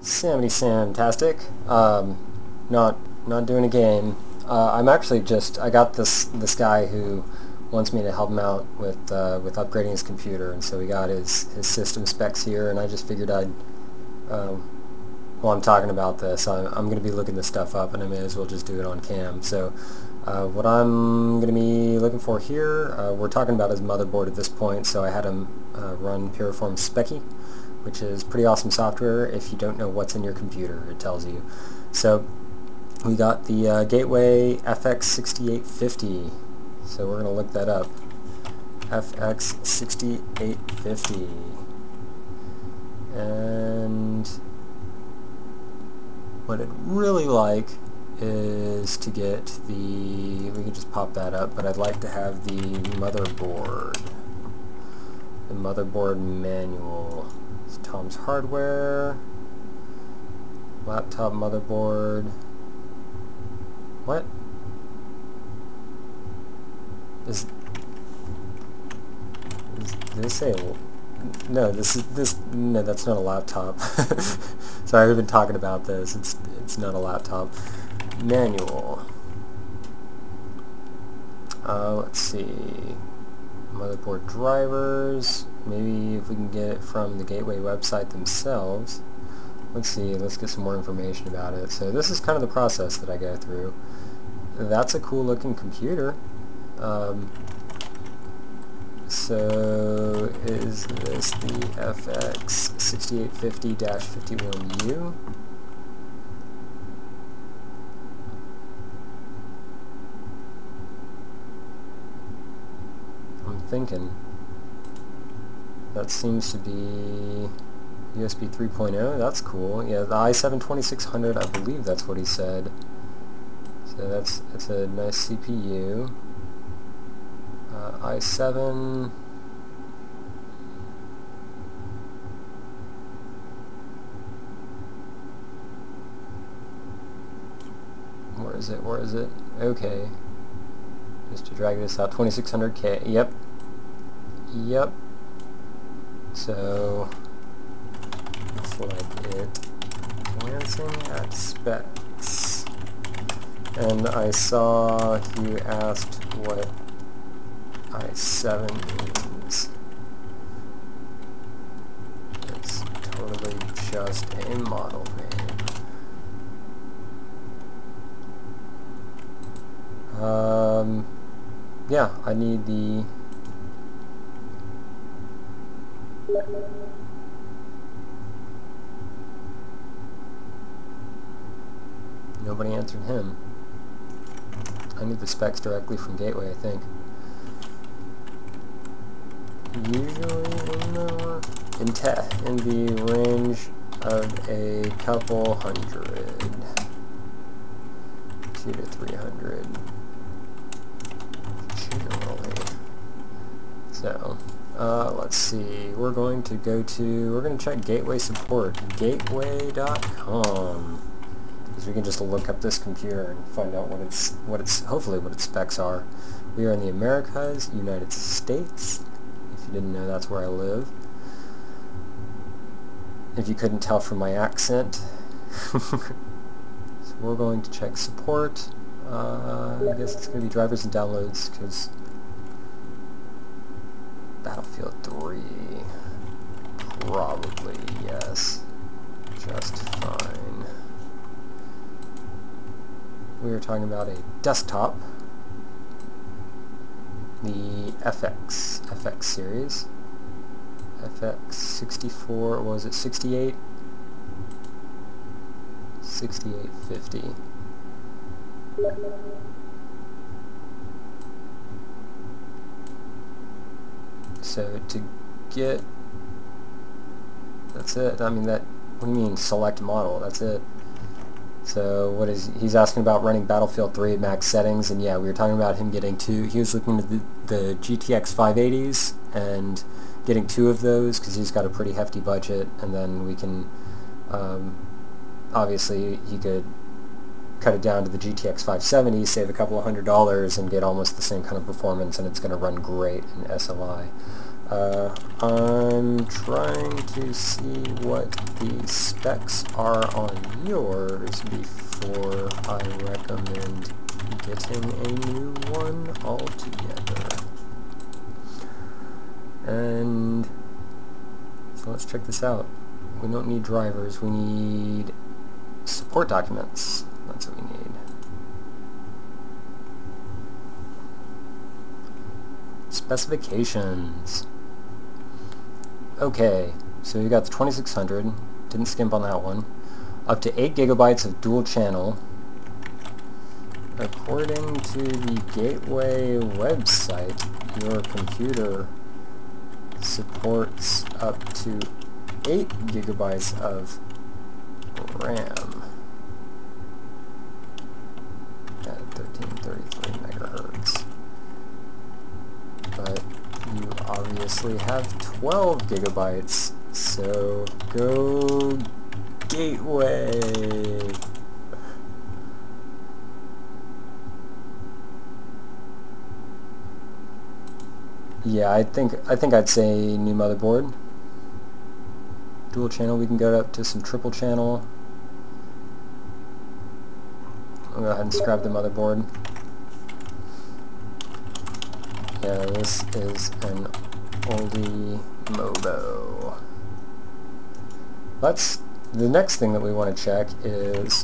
Fantastic. Not doing a game. I'm actually I got this guy who wants me to help him out with upgrading his computer, and so we got his system specs here, and I just figured while I'm talking about this, I'm going to be looking this stuff up, and I may as well just do it on cam. So what I'm going to be looking for here, we're talking about his motherboard at this point, so I had him run Piriform Speccy, which is pretty awesome software. If you don't know what's in your computer, it tells you. So we got the Gateway FX6850, so we're going to look that up. FX6850, and what I'd really like is to get we can just pop that up, but I'd like to have the motherboard manual. It's Tom's Hardware, laptop motherboard. What? Did it say? No, no, that's not a laptop. Sorry, we've been talking about this. It's not a laptop. Manual. Let's see. Motherboard drivers. Maybe if we can get it from the Gateway website themselves. Let's see. Let's get some more information about it. So this is kind of the process that I go through. That's a cool looking computer. So is this the FX6850-51U? I'm thinking that seems to be USB 3.0. That's cool. Yeah, the i7-2600, I believe that's what he said. So that's a nice CPU. i7. Where is it? Okay. Just to drag this out, 2600K. Yep. So, looks like it. Glancing at specs. And I saw you asked what i7 means. It's totally just a model name. Yeah, I need the nobody answered him. I need the specs directly from Gateway, I think. Usually in the range of a couple hundred, 200 to 300 generally. So let's see, we're going to check Gateway support, gateway.com, because we can just look up this computer and find out hopefully what its specs are. We are in the Americas, United States. If you didn't know, that's where I live. If you couldn't tell from my accent. So we're going to check support. I guess it's going to be drivers and downloads, because Battlefield 3, probably yes, just fine. We were talking about a desktop, the FX series, FX64, or was it 68? 6850. So to get, that's it. I mean, what do you mean select model? That's it. So he's asking about running Battlefield 3 at max settings, and yeah, we were talking about him getting he was looking at the GTX 580s and getting 2 of those, because he's got a pretty hefty budget, and then we can, obviously he could cut it down to the GTX 570, save a couple of $100s, and get almost the same kind of performance, and it's going to run great in SLI. I'm trying to see what the specs are on yours before I recommend getting a new one altogether. And so let's check this out. We don't need drivers, we need support documents. That's what we need. Specifications. Okay, so you got the 2600, didn't skimp on that one. Up to 8 gigabytes of dual channel. According to the Gateway website, your computer supports up to 8 gigabytes of RAM at 1333 megahertz. But you obviously have 12 gigabytes, so go Gateway. Yeah, I think I'd say new motherboard. Dual channel, we can go up to some triple channel. I'll go ahead and scrap the motherboard. Yeah, this is an oldie Mobo. The next thing that we want to check is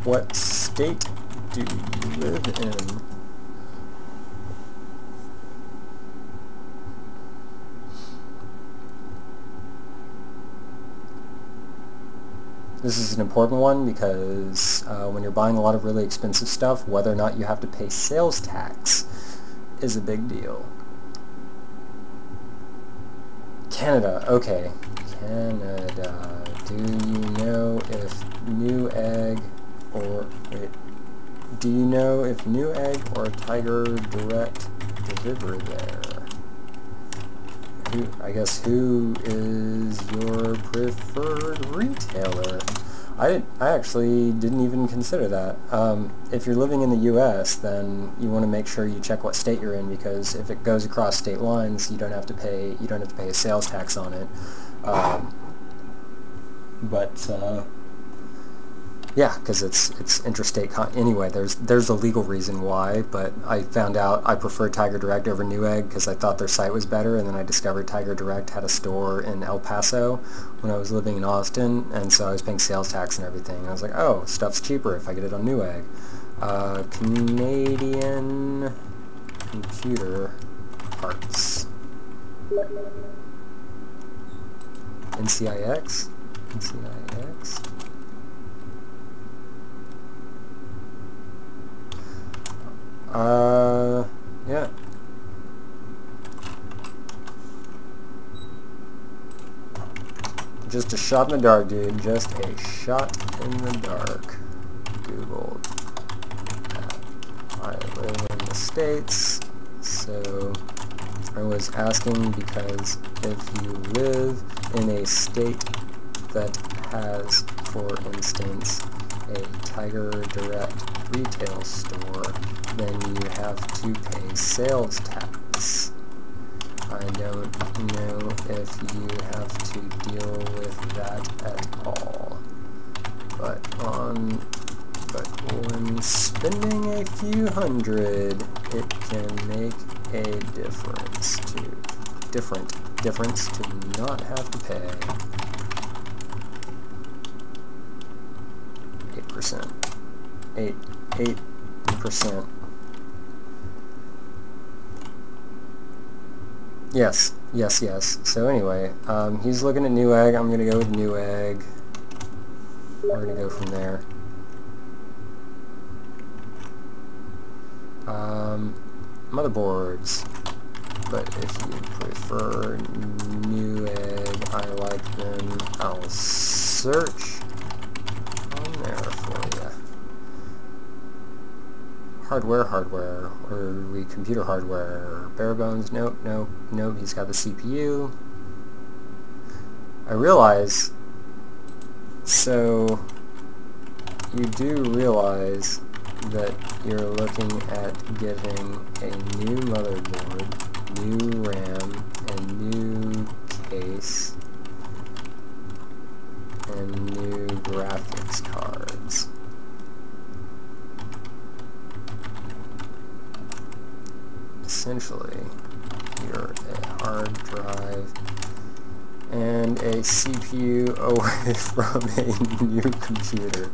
what state do you live in? This is an important one because when you're buying a lot of really expensive stuff, whether or not you have to pay sales tax is a big deal. Canada, okay. Canada. Do you know if Newegg or or tigerdirect deliver there? I guess who is your preferred retailer? I actually didn't even consider that. If you're living in the U.S., then you want to make sure you check what state you're in, because if it goes across state lines, you don't have to pay a sales tax on it. Yeah, because it's interstate. Anyway, there's a legal reason why, but I found out I prefer tigerdirect over Newegg because I thought their site was better, and then I discovered tigerdirect had a store in El Paso when I was living in Austin, and so I was paying sales tax and everything. And I was like, oh, stuff's cheaper if I get it on Newegg. Canadian computer parts. NCIX? NCIX? Yeah. Just a shot in the dark, dude. Just a shot in the dark. Google. I live in the States, so I was asking because if you live in a state that has, for instance, a tigerdirect retail store, then you have to pay sales tax. I don't know if you have to deal with that at all. But when spending a few hundred, it can make a difference to not have to pay 8%. 8%. Yes. So anyway, he's looking at Newegg. I'm going to go with Newegg. We're going to go from there. Motherboards. But if you prefer Newegg, I like them. I'll search on there for you. Hardware, or we computer hardware, bare bones, nope, he's got the CPU. I realize, so you do realize that you're looking at getting a new motherboard, new RAM, and new case and new graphics cards. Essentially, you're a hard drive and a CPU away from a new computer.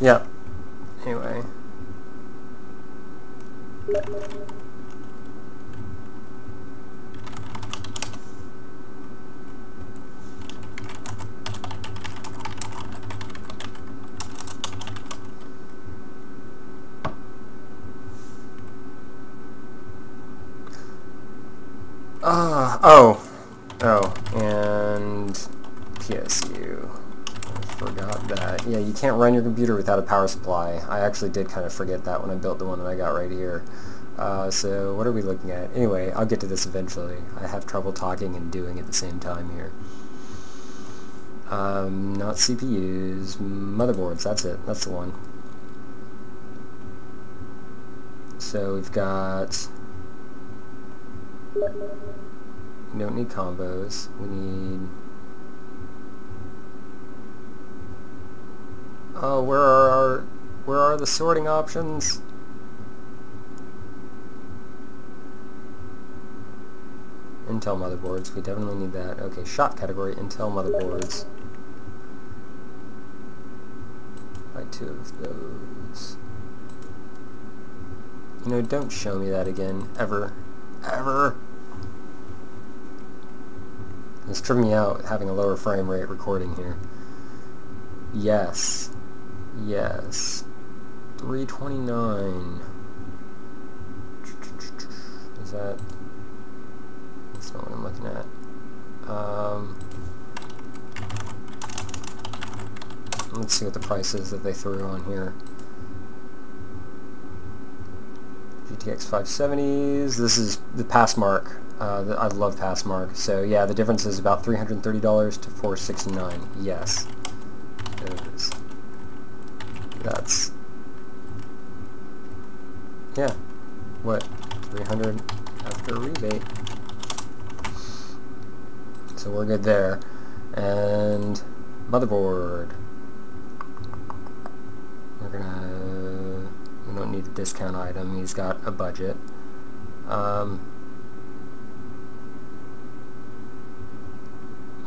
Yeah. Anyway. And PSU. I forgot that. Yeah, you can't run your computer without a power supply. I actually did kind of forget that when I built the one that I got right here. So what are we looking at? Anyway, I'll get to this eventually. I have trouble talking and doing at the same time here. Not CPUs, motherboards, that's it. That's the one. So we've got... We don't need combos. We need... Oh, where are the sorting options? Intel motherboards. We definitely need that. Okay, shop category, Intel motherboards. Buy 2 of those. You know, don't show me that again. Ever. Ever! It's tripping me out having a lower frame rate recording here. Yes. Yes. 329. Is that... That's not what I'm looking at. Let's see what the price is that they threw on here. GTX 570s. This is the Passmark. I love Passmark. So yeah, the difference is about $330 to $469. Yes. Those. That's... Yeah. What? 300 after rebate. So we're good there. And motherboard. We don't need a discount item. He's got a budget.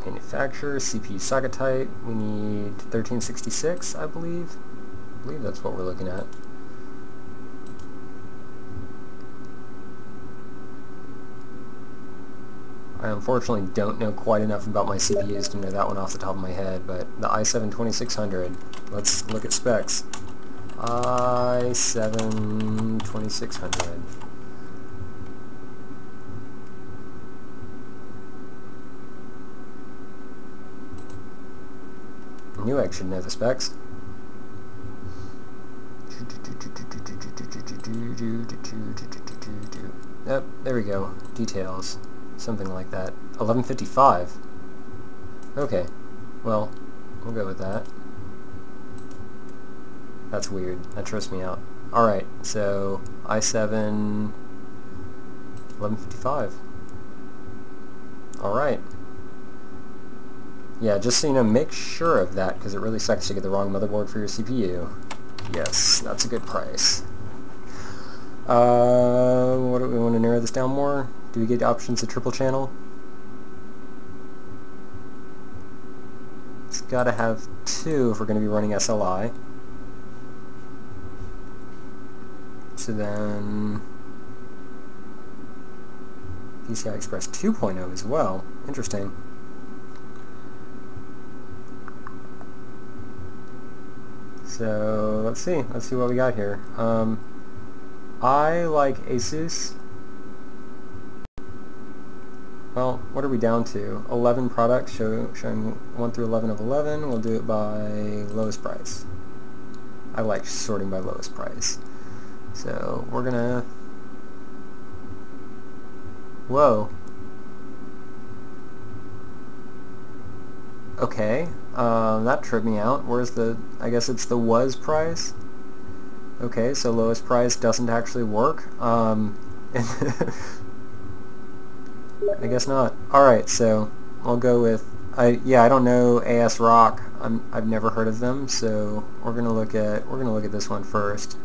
Manufacturer, CPU socket type. We need 1366, I believe. I believe that's what we're looking at. I unfortunately don't know quite enough about my CPUs to know that one off the top of my head, but the i7-2600, let's look at specs. i7-2600. Newegg should know the specs. Yep, there we go. Details. Something like that. 1155. Okay. Well, we'll go with that. That's weird. That trips me out. Alright, so i7 1155. Alright. Yeah, just so you know, make sure of that, because it really sucks to get the wrong motherboard for your CPU. Yes, that's a good price. What do we want to narrow this down more? Do we get options of triple channel? It's got to have 2 if we're going to be running SLI. So then PCI Express 2.0 as well. Interesting. So let's see what we got here. I like Asus. Well, what are we down to? 11 products showing 1 through 11 of 11. We'll do it by lowest price. I like sorting by lowest price. So we're gonna... Whoa. Okay, that tripped me out. Where's the, I guess it's the was price. Okay, so lowest price doesn't actually work. I guess not. Alright, so I'll go with, I don't know AS Rock. I've never heard of them, so we're gonna look at this one first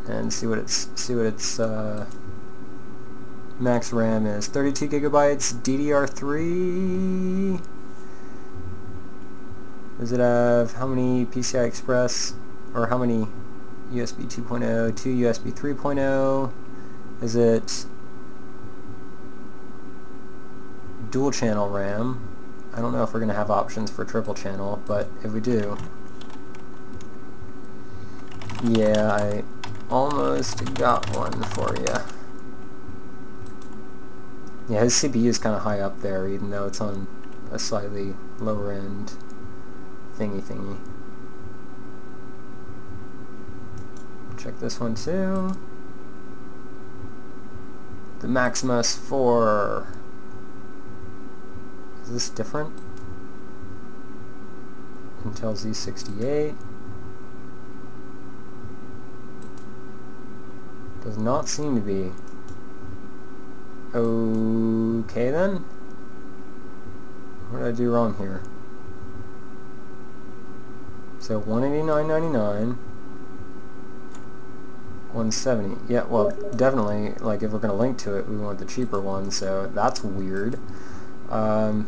and see what its max RAM is. 32 gigabytes, DDR3. Does it have how many PCI Express, or how many USB 2.0, 2 USB 3.0? Is it dual channel RAM? I don't know if we're going to have options for triple channel, but if we do, yeah, I almost got one for you. Yeah, his CPU is kind of high up there, even though it's on a slightly lower end thingy. Check this one too. The Maximus 4. Is this different? Intel Z68. Does not seem to be. Okay then. What did I do wrong here? So $189.99, $170. Yeah, well, definitely, like, if we're going to link to it, we want the cheaper one, so that's weird. And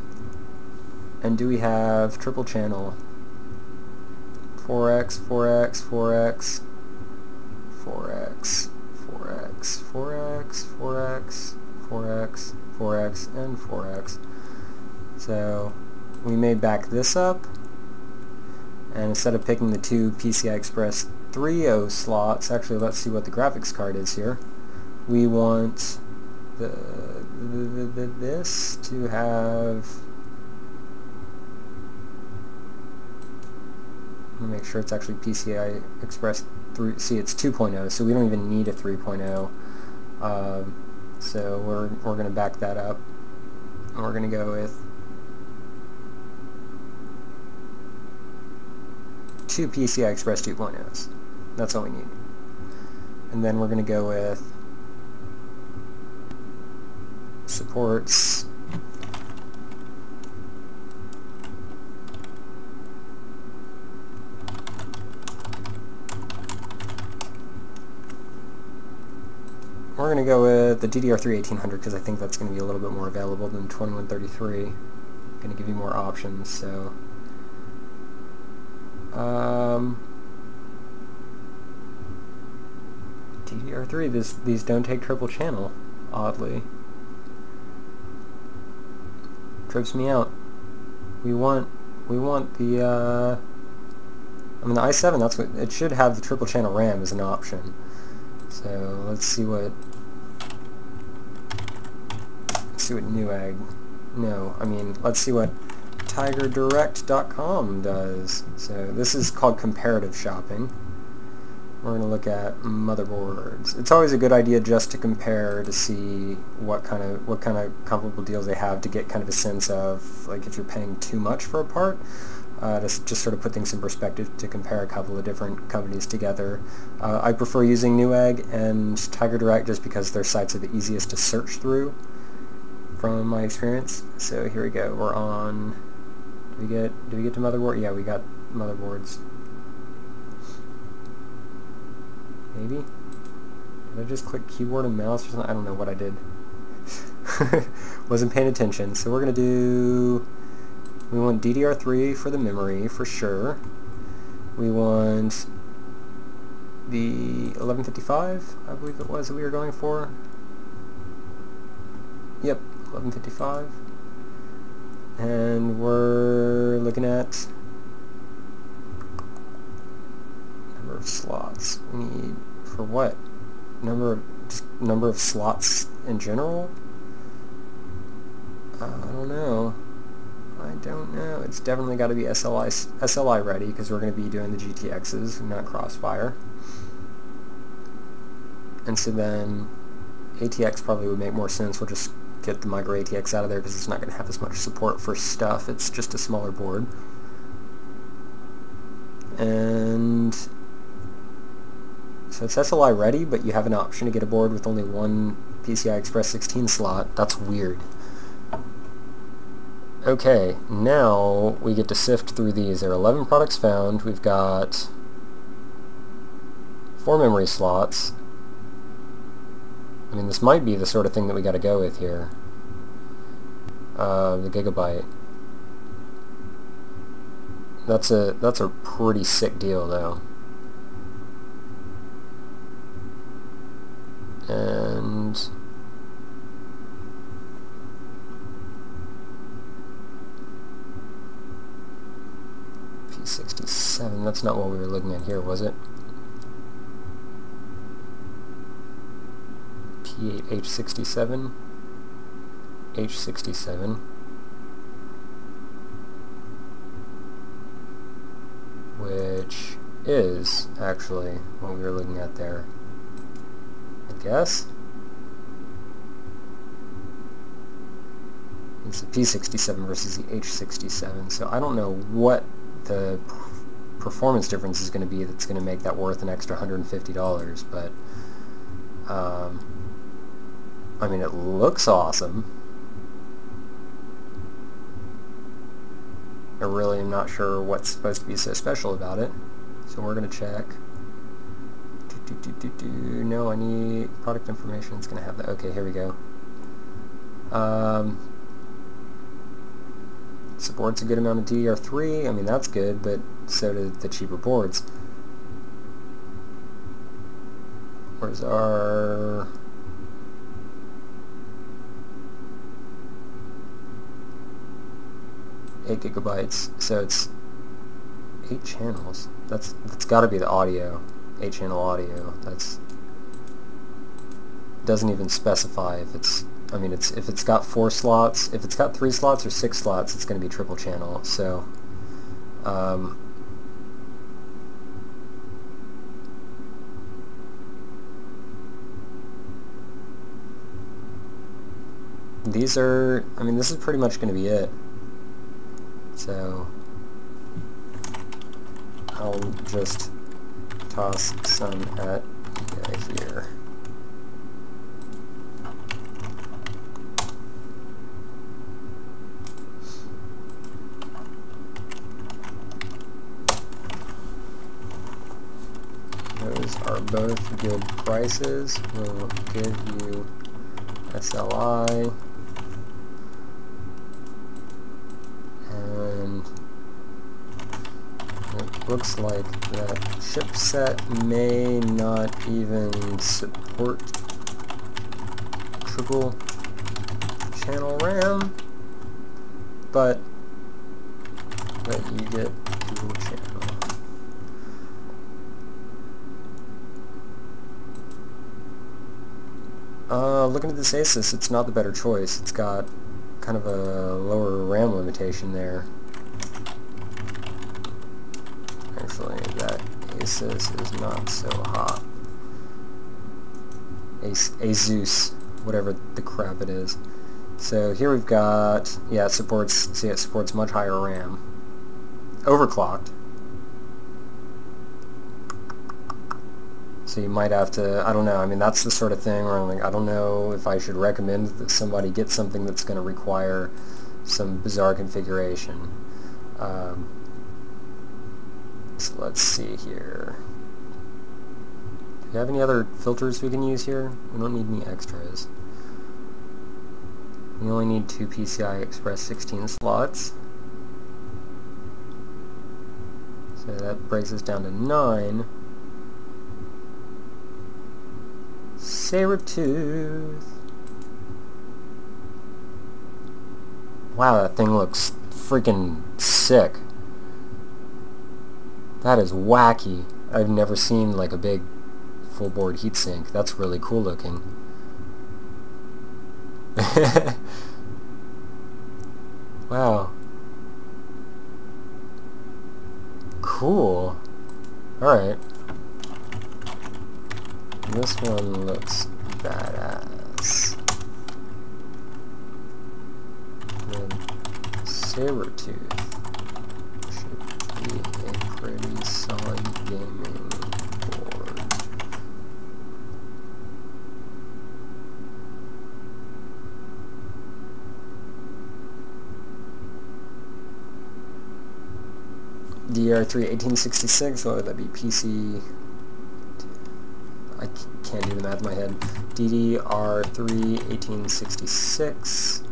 do we have triple channel? 4X, 4X, 4X, 4X, 4X, 4X, 4X, 4X, 4X, and 4X. So we may back this up, and instead of picking the two PCI Express 3.0 slots, actually let's see what the graphics card is here. We want this to have, let me make sure it's actually PCI Express 3, see it's 2.0, so we don't even need a 3.0. So we're going to back that up, and we're going to go with 2 PCI Express 2.0s. That's all we need. And then we're going to go with supports we're going to go with the DDR3 1800 because I think that's going to be a little bit more available than 2133. Going to give you more options, so DDR3, these don't take triple channel, oddly. Trips me out. We want the I mean the i7, that's what it should have, the triple channel RAM as an option. So let's see what newegg, no, I mean let's see what tigerdirect.com does. So this is called comparative shopping. We're going to look at motherboards. It's always a good idea just to compare to see what kind of comparable deals they have, to get kind of a sense of, like, if you're paying too much for a part, to just sort of put things in perspective, to compare a couple of different companies together. I prefer using Newegg and tigerdirect just because their sites are the easiest to search through from my experience. So here we go. We're on, did we get to motherboard? Yeah, we got motherboards. Maybe? Did I just click keyboard and mouse or something? I don't know what I did. Wasn't paying attention. So we're going to do, we want DDR3 for the memory, for sure. We want the 1155, I believe it was, that we were going for. Yep, 1155. And we're looking at number of slots. We need, for what? Number of slots in general? I don't know. It's definitely got to be SLI ready, because we're going to be doing the GTXs, not Crossfire. And so then ATX probably would make more sense. We'll just get the Micro ATX out of there because it's not going to have as much support for stuff. It's just a smaller board. And so it's SLI ready, but you have an option to get a board with only one PCI Express 16 slot. That's weird. Okay, now we get to sift through these. There are 11 products found. We've got 4 memory slots. I mean, this might be the sort of thing that we got to go with here. The gigabyte. That's a pretty sick deal, though. And P67. That's not what we were looking at here, was it? P8H67. H67. Which is actually what we were looking at there, I guess. It's the P67 versus the H67, so I don't know what the performance difference is going to be that's going to make that worth an extra $150, but I mean, it looks awesome. I really am not sure what's supposed to be so special about it, so we're going to check. No, I need product information. It's going to have that. Okay, here we go. Supports a good amount of DDR3. I mean, that's good, but so do the cheaper boards. Where's our... 8 gigabytes, so it's 8 channels. That's got to be the audio, 8-channel audio. That's doesn't even specify if it's. I mean, if it's got 4 slots, if it's got 3 slots or 6 slots, it's going to be triple channel. So, these are. I mean, this is pretty much going to be it. So I'll just toss some at here. Those are both good prices. We'll give you SLI. Looks like that chipset may not even support triple channel RAM, but you get dual channel. Looking at this Asus, it's not the better choice. It's got kind of a lower RAM limitation there. Actually, that Asus is not so hot. Asus, whatever the crap it is. So here we've got, yeah, it supports much higher RAM. Overclocked. So you might have to, I don't know, I mean, that's the sort of thing where I'm like, I don't know if I should recommend that somebody get something that's going to require some bizarre configuration. So let's see here. Do you have any other filters we can use here? We don't need any extras. We only need 2 PCI Express 16 slots. So that breaks us down to 9. Sabertooth. Wow, that thing looks freaking sick. That is wacky. I've never seen like a big full board heatsink. That's really cool looking. Wow. Cool. Alright. This one looks badass. Sabertooth should be a pretty solid gaming board. DR3 1866, what would that be? PC, I can't do the math in my head. DDR3 1866.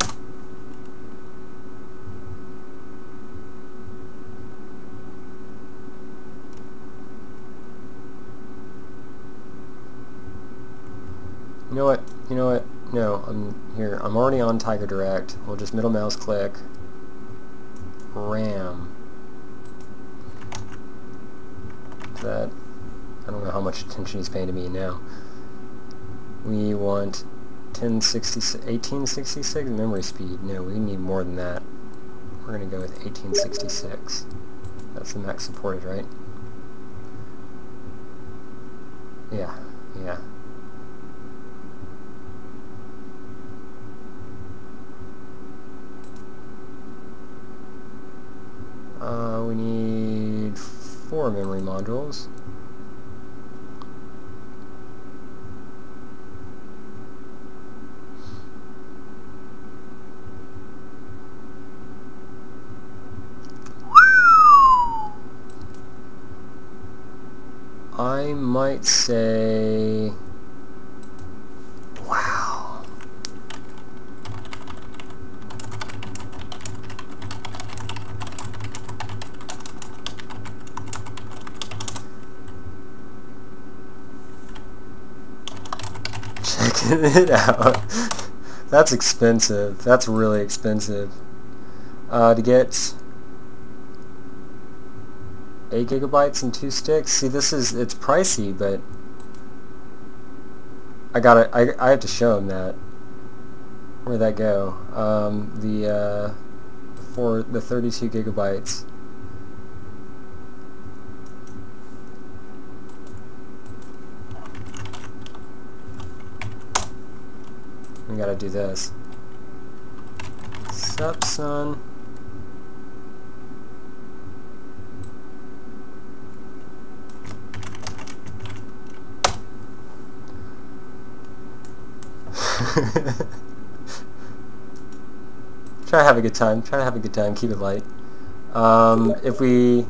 You know what? You know what? No, I'm already on tigerdirect. We'll just middle mouse click RAM. That, I don't know how much attention he's paying to me now. We want 1866 memory speed. No, we need more than that. We're going to go with 1866. That's the max supported, right? Yeah, yeah. We need 4 memory modules. I might say, wow. Checking it out. That's expensive. That's really expensive. To get 8 gigabytes and 2 sticks. See, it's pricey, but I have to show him that. Where'd that go? For the 32 gigabytes. We gotta do this. Sup, son? Try to have a good time. Try to have a good time. Keep it light. If we,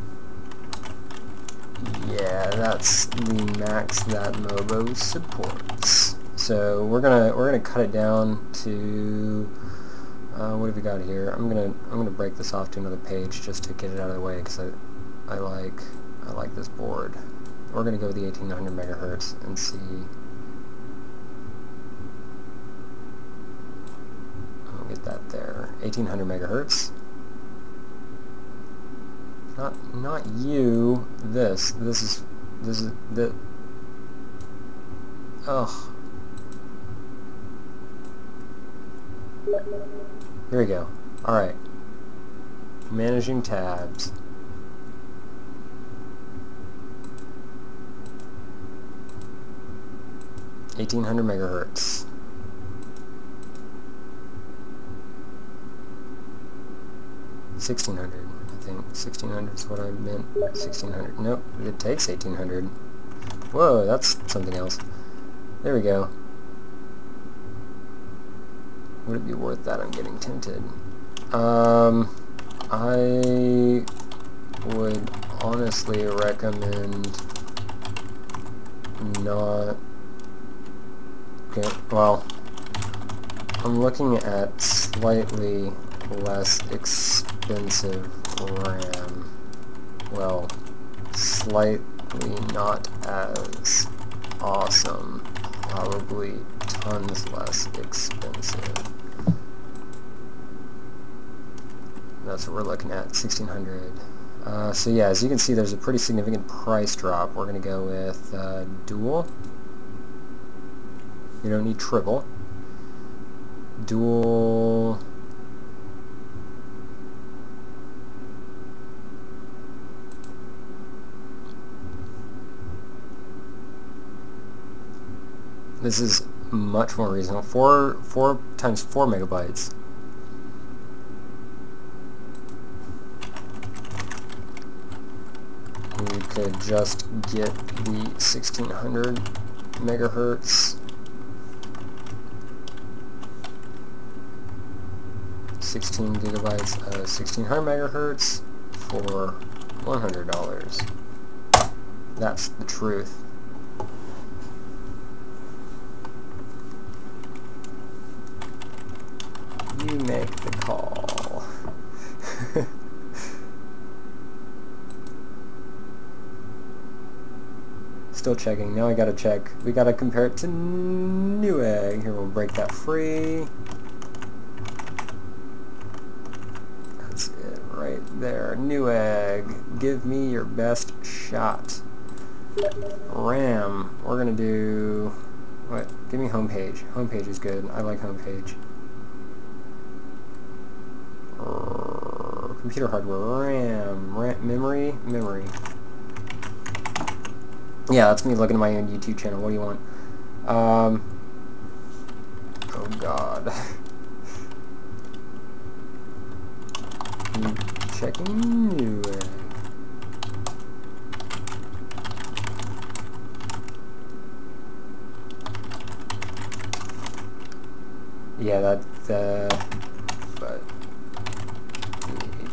yeah, that's the max that Mobo supports. So we're gonna cut it down to what have we got here? I'm gonna break this off to another page just to get it out of the way because I like this board. We're gonna go with the 1800 megahertz and see. Get that there. 1800 megahertz. Not you. This is the. Ugh. Here we go. All right. Managing tabs. (1800 megahertz). 1600, I think. 1600 is what I meant. 1600. Nope, it takes 1800. Whoa, that's something else. There we go. Would it be worth that? I'm getting tempted. I would honestly recommend not. Okay, well, I'm looking at slightly less expensive RAM. Well, slightly not as awesome. Probably tons less expensive. That's what we're looking at, 1600. So yeah, as you can see, there's a pretty significant price drop. We're going to go with dual. You don't need triple. Dual. This is much more reasonable. 4 times 4 megabytes. just get the 1600 megahertz, 16 gigabytes of 1600 megahertz for $100. That's the truth. You make the call. Still checking. Now I gotta check. We gotta compare it to Newegg. Here, we'll break that free. That's it right there. Newegg. Give me your best shot. RAM. We're gonna do... what? Give me homepage. Homepage is good. I like homepage. Computer hardware. RAM. Memory. Yeah, that's me looking at my own YouTube channel. What do you want? Oh God. Checking Newegg. Yeah, but the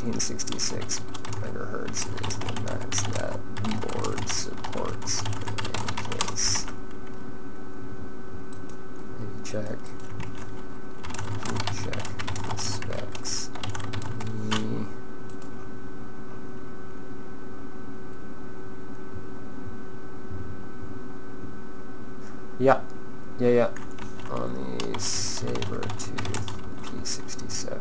1866 megahertz is the max that board supports in any case. Maybe check the specs. Yeah. On the Sabertooth P67.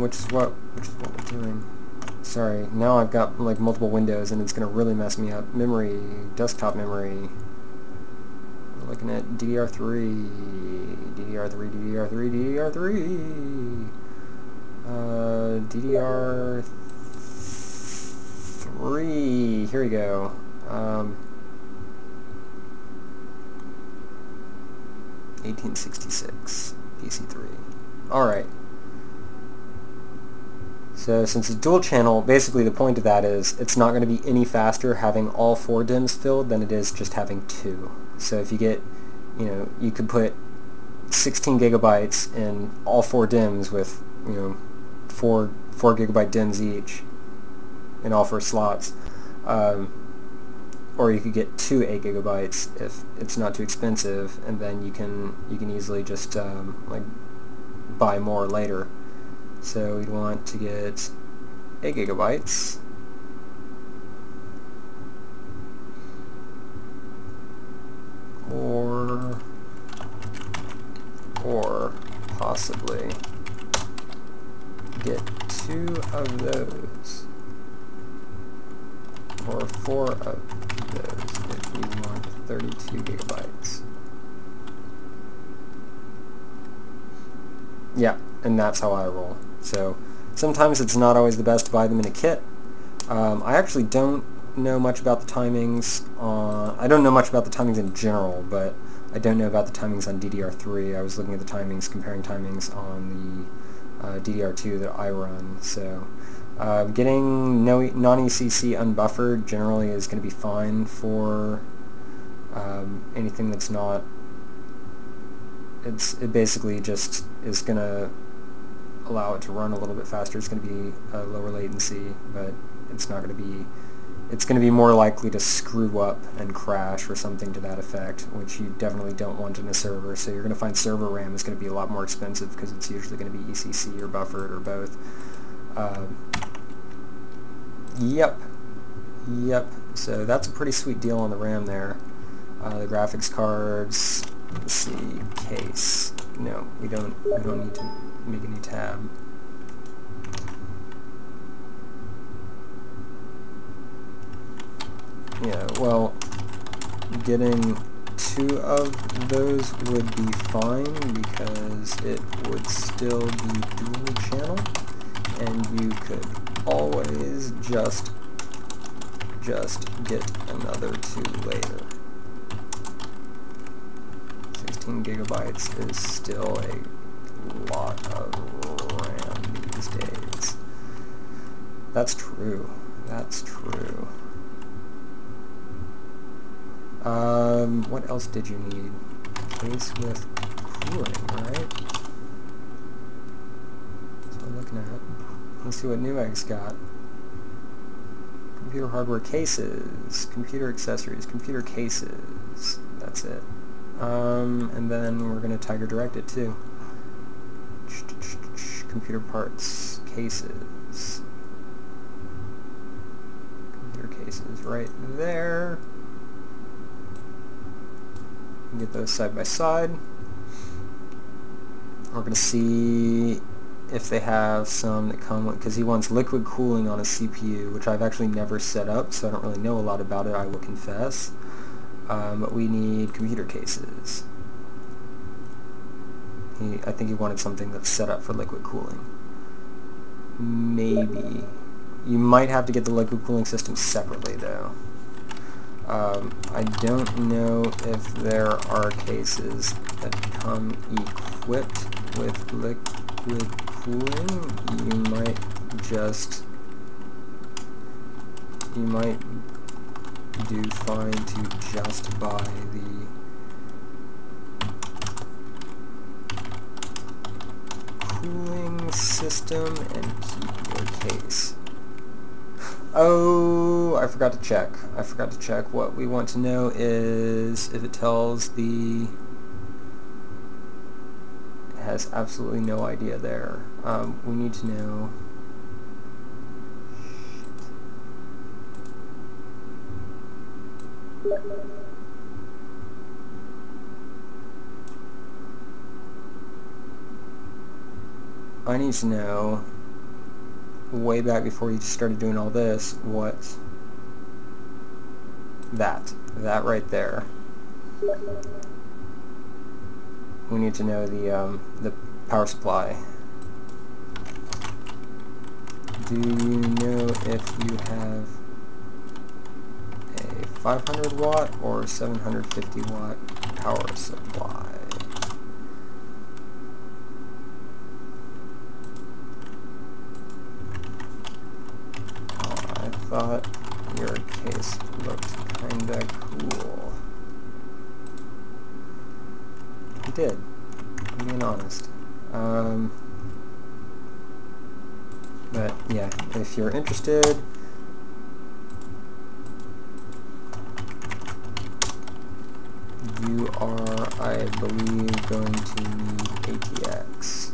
Which is what we're doing. Sorry, now I've got like multiple windows and it's gonna really mess me up. Memory, desktop memory. We're looking at DDR3, DDR3. Here we go. 1866 PC3. All right. So since it's dual channel, basically the point of that is it's not going to be any faster having all 4 DIMMs filled than it is just having 2. So if you get, you could put 16 gigabytes in all 4 DIMMs with, 4 gigabyte DIMMs each in all 4 slots. Or you could get 2 8 gigabytes if it's not too expensive, and then you can easily just like buy more later. So we'd want to get 8 gigabytes. Or possibly get 2 of those, or 4 of those if you want 32 gigabytes. Yeah, and that's how I roll. So sometimes it's not always the best to buy them in a kit. I actually don't know much about the timings on... I don't know much about the timings in general, but I don't know about the timings on DDR3. I was looking at the timings, comparing timings on the DDR2 that I run. So getting non-ECC unbuffered generally is going to be fine for anything that's not... It basically just is going to allow it to run a little bit faster. It's going to be a lower latency, but it's not going to be... It's going to be more likely to screw up and crash or something to that effect, which you definitely don't want in a server. So you're going to find server RAM is going to be a lot more expensive because it's usually going to be ECC or buffered or both. Yep. So that's a pretty sweet deal on the RAM there. The graphics cards. Let's see. Case. No, we don't need to make a new tab. Yeah, well, getting 2 of those would be fine because it would still be dual channel, and you could always just get another 2 later. 16 gigabytes is still a lot of RAM these days. That's true. That's true. What else did you need? Case with cooling, right? That's what I'm looking at. Let's see what Newegg's got. Computer hardware cases, computer accessories, computer cases. That's it. And then we're going to tigerdirect it too. Computer parts, cases. Computer cases right there. Get those side by side. We're going to see if they have some that come with, because he wants liquid cooling on a CPU, which I've actually never set up, so I don't really know a lot about it, I will confess. But we need computer cases. I think he wanted something that's set up for liquid cooling. Maybe. You might have to get the liquid cooling system separately, though. I don't know if there are cases that come equipped with liquid cooling. You might do fine to just buy the cooling system and keep your case. Oh, I forgot to check. What we want to know is if it tells the... It has absolutely no idea there. We need to know... I need to know, way back before you started doing all this, what that right there. We need to know the power supply. Do you know if you have a 500 watt or 750 watt power supply? I thought your case looked kinda cool. It did, I'm being honest. But yeah, if you're interested, you are, I believe, going to need ATX.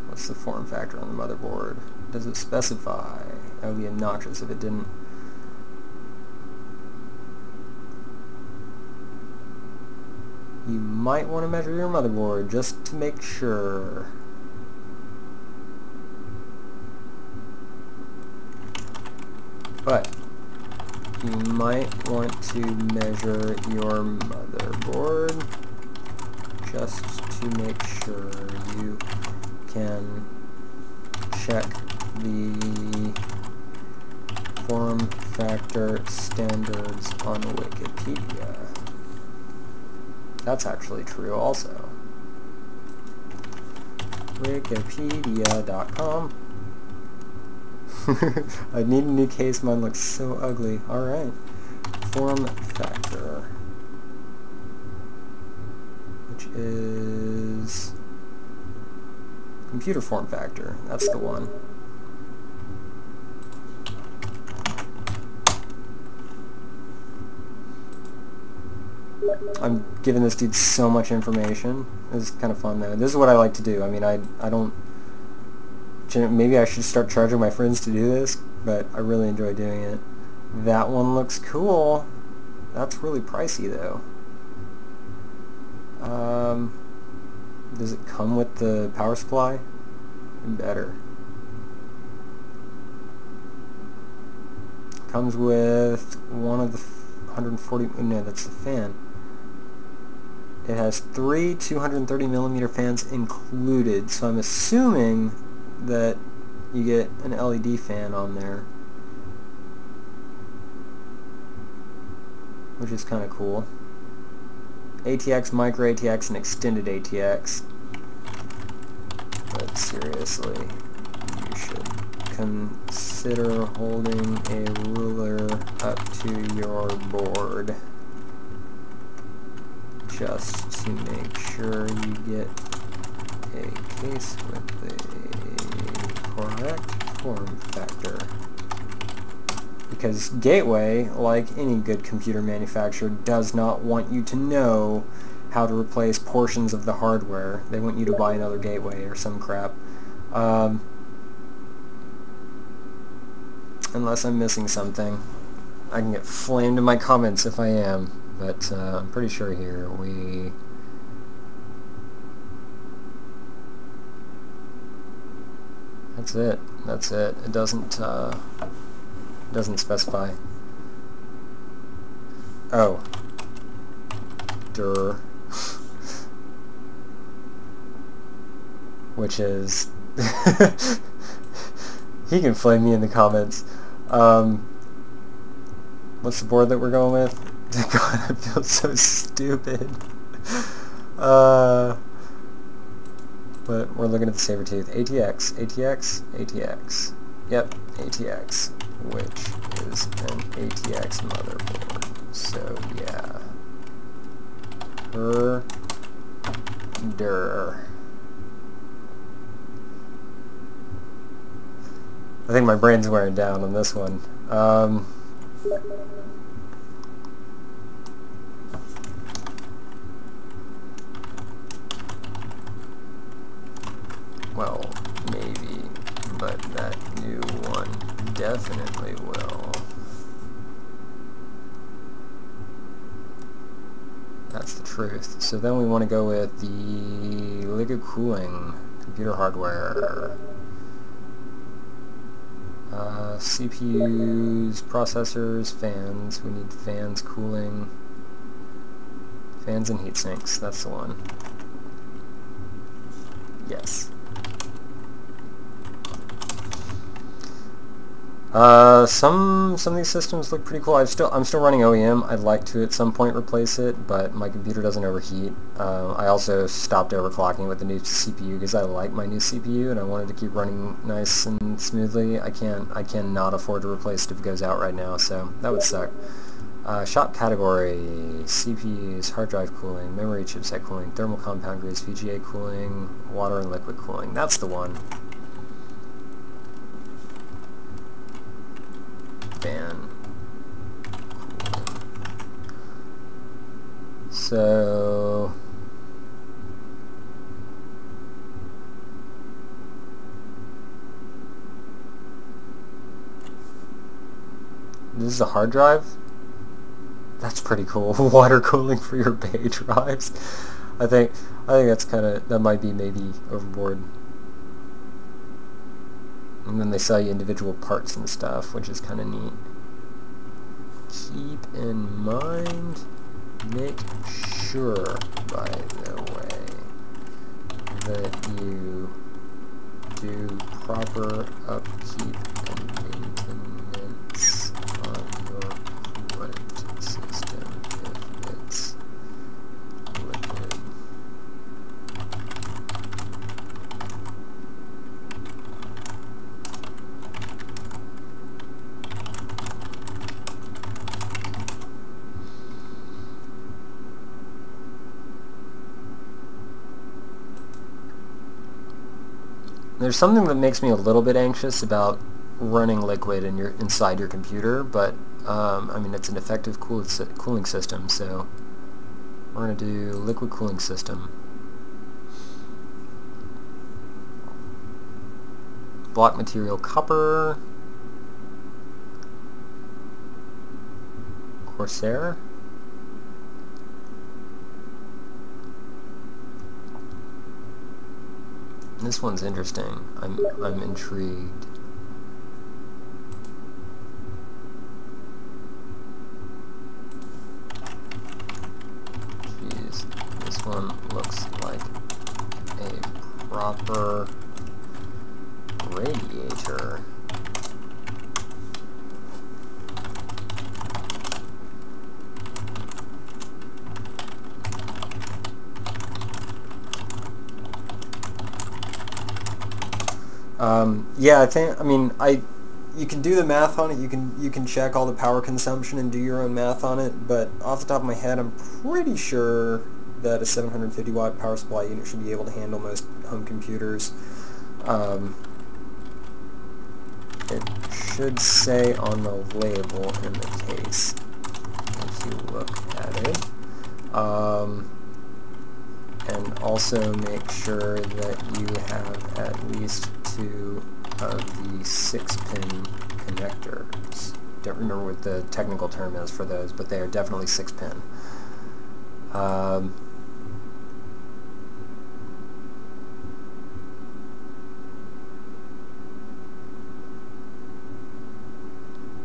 What's the form factor on the motherboard? Does it specify? That would be obnoxious if it didn't. You might want to measure your motherboard just to make sure. But you might want to measure your motherboard just to make sure you can check the form factor standards on Wikipedia. That's actually true also. Wikipedia.com. I need a new case, mine looks so ugly. Alright. Form factor. Which is... computer form factor. That's the one. I'm giving this dude so much information. This is kind of fun though. This is what I like to do. I mean, I don't... Maybe I should start charging my friends to do this, but I really enjoy doing it. That one looks cool. That's really pricey though. Does it come with the power supply? Better. Comes with one of the 140... No, that's the fan. It has 3 230mm fans included, so I'm assuming that you get an LED fan on there, which is kind of cool. ATX, micro ATX, and extended ATX. But seriously, you should consider holding a ruler up to your board just to make sure you get a case with the correct form factor. Because Gateway, like any good computer manufacturer, does not want you to know how to replace portions of the hardware. They want you to buy another Gateway or some crap. Unless I'm missing something. I can get flamed in my comments if I am, but I'm pretty sure here That's it. That's it. It doesn't specify. Oh. Dur. Which is... He can flame me in the comments. What's the board that we're going with? God, I feel so stupid. But we're looking at the Sabertooth. ATX, ATX, ATX. Yep, ATX, which is an ATX motherboard. So yeah. I think my brain's wearing down on this one. Well, maybe, but that new one definitely will. That's the truth. So then we want to go with the liquid cooling computer hardware. CPUs, processors, fans. We need fans, cooling, fans and heat sinks. That's the one. Yes. Some of these systems look pretty cool. I'm still running OEM. I'd like to at some point replace it, but my computer doesn't overheat. I also stopped overclocking with the new CPU because I like my new CPU and I wanted to keep running nice and smoothly. I cannot afford to replace it if it goes out right now, so that would suck. Shop category: CPUs, hard drive cooling, memory chipset cooling, thermal compound grease, VGA cooling, water and liquid cooling. That's the one. Fan cooling. So this is a hard drive? That's pretty cool. Water cooling for your Bay drives. I think that's that might be maybe overboard. And then they sell you individual parts and stuff, which is kind of neat. Keep in mind, make sure, by the way, that you do proper upkeep and maintenance on your coolant system if it's liquid. There's something that makes me a little bit anxious about running liquid inside your computer, but I mean, it's an effective cooling system, so we're going to do liquid cooling system. Block material copper, Corsair. This one's interesting. I'm intrigued. Jeez, this one looks like a proper radiator. Yeah, you can do the math on it. You can check all the power consumption and do your own math on it. But off the top of my head, I'm pretty sure that a 750 watt power supply unit should be able to handle most home computers. It should say on the label in the case if you look at it. And also make sure that you have at least 2 of the 6-pin connectors. Don't remember what the technical term is for those, but they are definitely 6-pin.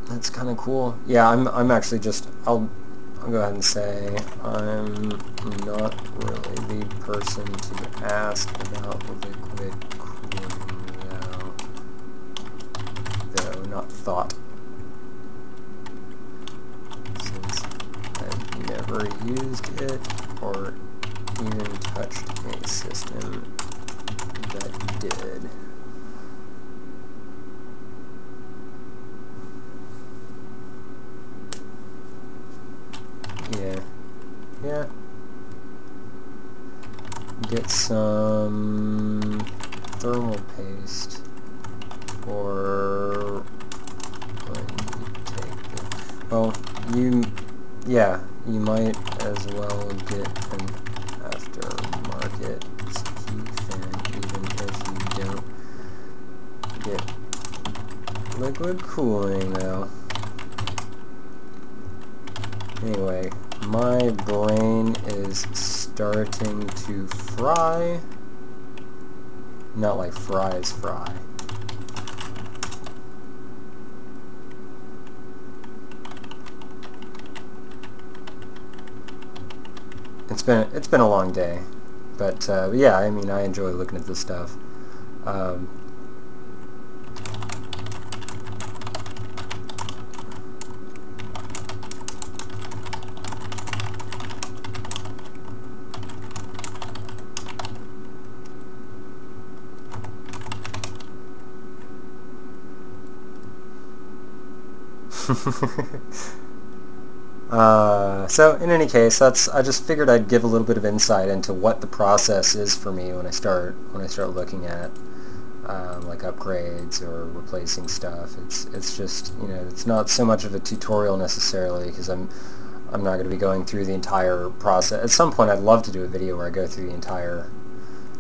That's kind of cool. Yeah, I'm actually just I'll go ahead and say I'm not really the person to ask about liquid cooling though not thought, since I've never used it or even touched a system that did. Yeah. Get some thermal paste, or you might as well get an aftermarket heat fan, even if you don't get liquid cooling though. Anyway, my brain is starting to fry. Not like fries fry. It's been a long day, but yeah, I mean, I enjoy looking at this stuff. So in any case, I just figured I'd give a little bit of insight into what the process is for me when I start looking at like upgrades or replacing stuff. It's just, you know, it's not so much of a tutorial necessarily, because I'm not going to be going through the entire process. At some point I'd love to do a video where I go through the entire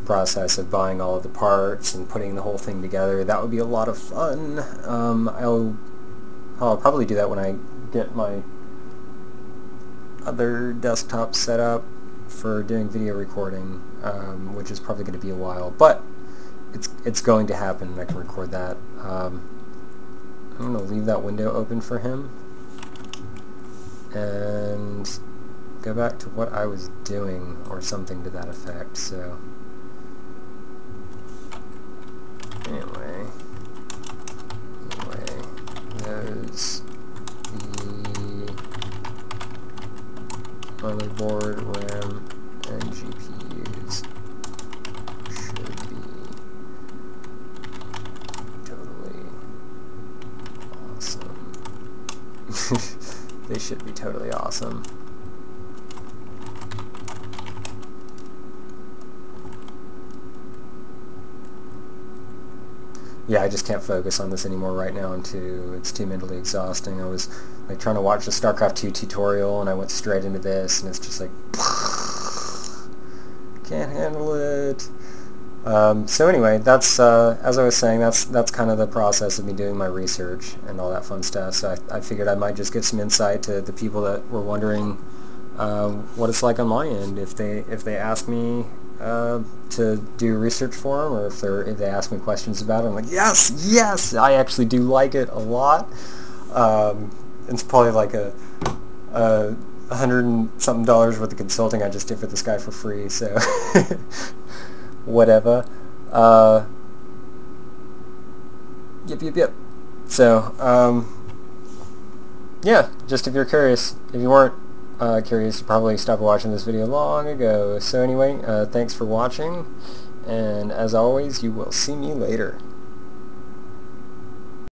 process of buying all of the parts and putting the whole thing together. That would be a lot of fun. I'll probably do that when I get my other desktop set up for doing video recording, which is probably going to be a while, but it's going to happen, and I can record that. I'm going to leave that window open for him and go back to what I was doing, or something to that effect. So anyway, there's the motherboard, RAM, and GPUs. Should be totally awesome. They should be totally awesome. Yeah, I just can't focus on this anymore right now. It's too mentally exhausting. I was like trying to watch the StarCraft 2 tutorial, and I went straight into this, and it's just like can't handle it. So anyway, that's as I was saying, that's kind of the process of me doing my research and all that fun stuff. So I figured I might just give some insight to the people that were wondering what it's like on my end if they ask me to do research for them, or if they ask me questions about it. I'm like, yes, I actually do like it a lot. It's probably like a $100 and something worth of consulting I just did for this guy for free, so whatever. Yep. So yeah, just if you're curious. If you weren't curious, you probably stopped watching this video long ago. So anyway, thanks for watching, and as always, you will see me later.